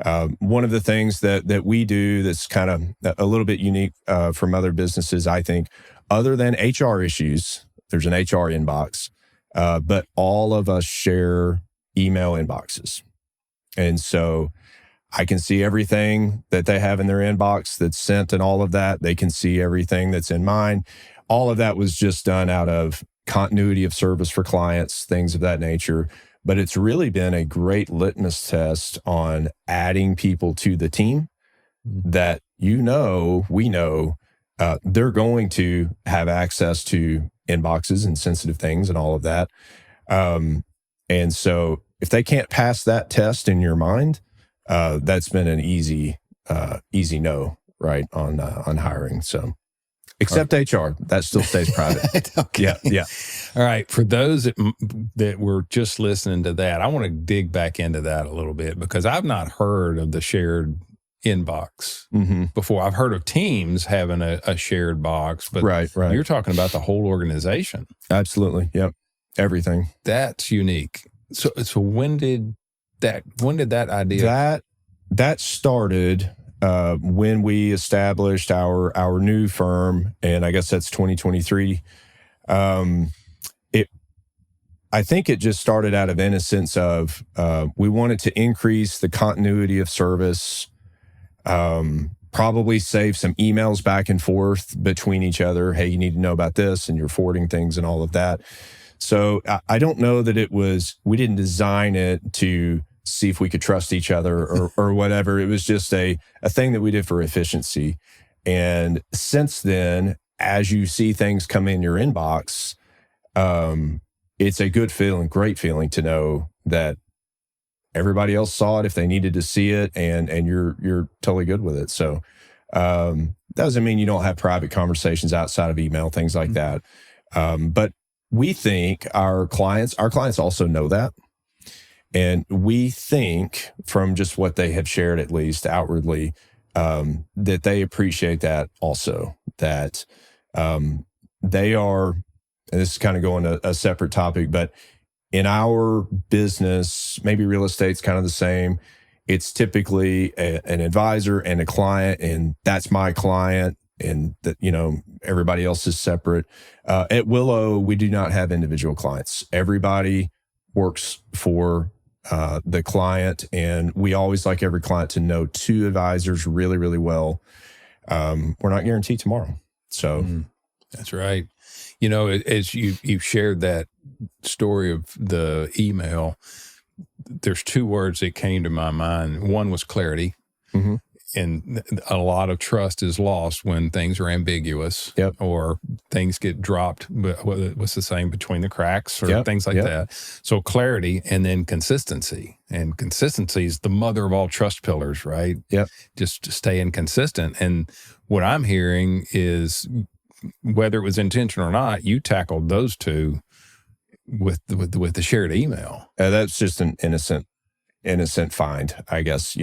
One of the things that we do that's kind of a little bit unique from other businesses, I think, other than HR issues, there's an HR inbox, but all of us share email inboxes. And so I can see everything that they have in their inbox that's sent and all of that. They can see everything that's in mine. All of that was just done out of continuity of service for clients, things of that nature. But it's really been a great litmus test on adding people to the team that we know they're going to have access to inboxes and sensitive things and all of that. And so if they can't pass that test in your mind, that's been an easy no, right, on hiring. So, except HR, that still stays private. Okay. Yeah. All right. For those that were just listening to that, I want to dig back into that a little bit because I've not heard of the shared inbox before. I've heard of teams having a shared box, but right. You're talking about the whole organization. Absolutely. Yep. Everything. That's unique. So when did that idea? That started when we established our new firm, and I guess that's 2023. I think it just started out of innocence of we wanted to increase the continuity of service, probably save some emails back and forth between each other. Hey, you need to know about this, and you're forwarding things and all of that. So I don't know that we didn't design it to see if we could trust each other or whatever. It was just a thing that we did for efficiency. And since then, as you see things come in your inbox, it's a good feeling, great feeling to know that everybody else saw it if they needed to see it, and you're totally good with it. So doesn't mean you don't have private conversations outside of email, things like that. But we think our clients also know that. And we think from just what they have shared, at least outwardly, that they appreciate that also, that they are, and this is kind of going to a separate topic, but in our business, maybe real estate's kind of the same. It's typically an advisor and a client, and that's my client, and that, everybody else is separate. At Willow, we do not have individual clients. Everybody works for the client, and we always like every client to know two advisors really, really well. We're not guaranteed tomorrow. So that's right. As you shared that story of the email, there's two words that came to my mind. One was clarity. And a lot of trust is lost when things are ambiguous or things get dropped. But what's the saying, between the cracks or things like that. So clarity, and then consistency. And consistency is the mother of all trust pillars, right? Just staying consistent. And what I'm hearing is, whether it was intentional or not, you tackled those two with the shared email. That's just an innocent find, I guess,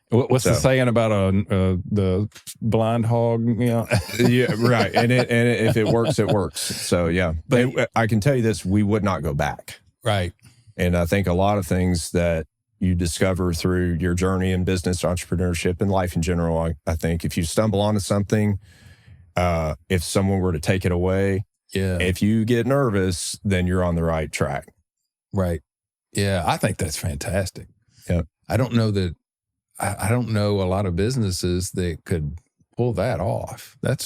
What's the saying about the blind hog? Yeah, right. And if it works, it works. So yeah, but I can tell you this: we would not go back. Right. And I think a lot of things that you discover through your journey in business, entrepreneurship, and life in general, I think if you stumble onto something, if someone were to take it away, if you get nervous, then you're on the right track. Right. Yeah, I think that's fantastic. Yeah. I don't know a lot of businesses that could pull that off. That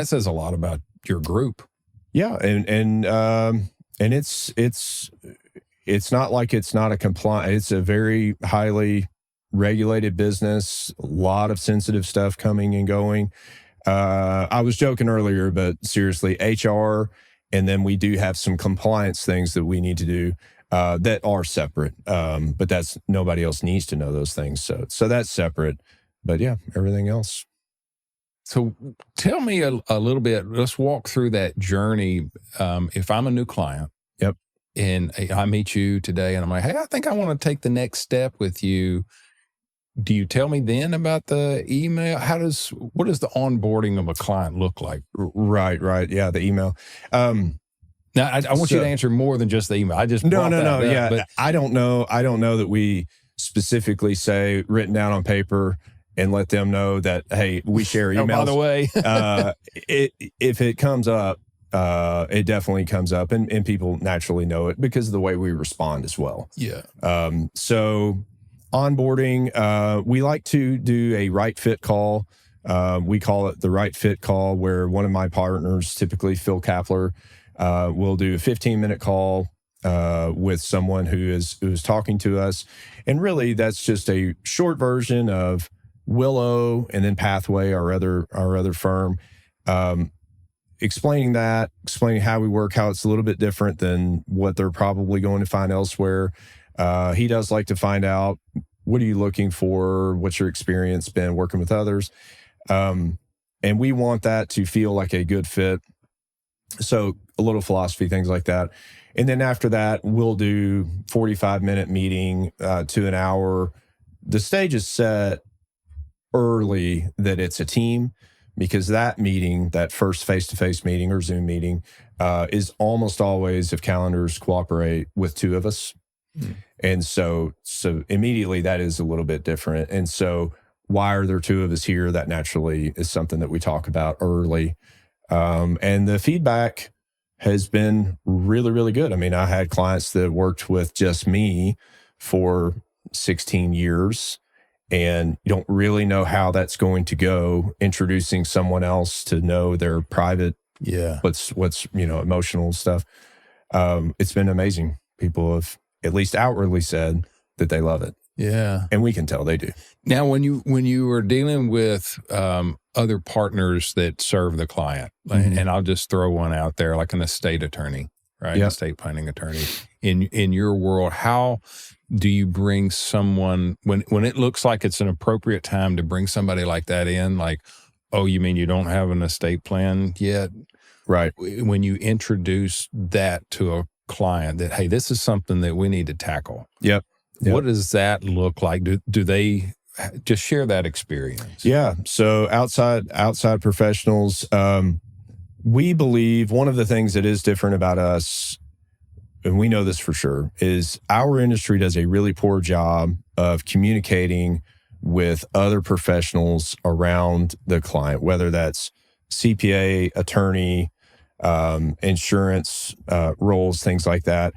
says a lot about your group. Yeah. And it's not like it's not a compliant. It's a very highly regulated business, a lot of sensitive stuff coming and going. I was joking earlier, but seriously, HR, and then we do have some compliance things that we need to do that are separate. But that's, nobody else needs to know those things. So that's separate. But yeah, everything else. So tell me a little bit, let's walk through that journey. If I'm a new client, and I meet you today and I'm like, hey, I think I want to take the next step with you. Do you tell me then about the email? What does the onboarding of a client look like? Right. Yeah, the email. Now, I want you to answer more than just the email. I just no. Yeah, but I don't know that we specifically say written down on paper and let them know that, hey, we share emails. Oh, by the way, if it comes up, it definitely comes up, and people naturally know it because of the way we respond as well. Yeah. So onboarding, we like to do a right fit call. We call it the right fit call, where one of my partners, typically Phil Kapler, will do a 15-minute call with someone who's talking to us. And really, that's just a short version of Willow and then Pathway, our other firm, explaining how we work, how it's a little bit different than what they're probably going to find elsewhere. He does like to find out, what are you looking for? What's your experience been working with others? And we want that to feel like a good fit. So a little philosophy, things like that. And then after that, we'll do 45-minute meeting to an hour. The stage is set early that it's a team, because that meeting, that first face-to-face meeting or Zoom meeting, is almost always, if calendars cooperate, with two of us. And so immediately that is a little bit different. And so why are there two of us here? That naturally is something that we talk about early. And the feedback has been really, really good. I mean, I had clients that worked with just me for 16 years, and you don't really know how that's going to go, introducing someone else to know their private, what's emotional stuff. It's been amazing. People have at least outwardly said that they love it. Yeah. And we can tell they do. Now, when you were dealing with other partners that serve the client, and I'll just throw one out there, like an estate attorney, right? Yep. Estate planning attorney. In your world, how do you bring someone, when it looks like it's an appropriate time to bring somebody like that in, like, oh, you mean you don't have an estate plan yet? Right. When you introduce that to a client that, hey, this is something that we need to tackle. Yep. What does that look like? Do they just share that experience? Yeah. So outside professionals, we believe one of the things that is different about us, and we know this for sure, is our industry does a really poor job of communicating with other professionals around the client, whether that's CPA, attorney, insurance roles, things like that.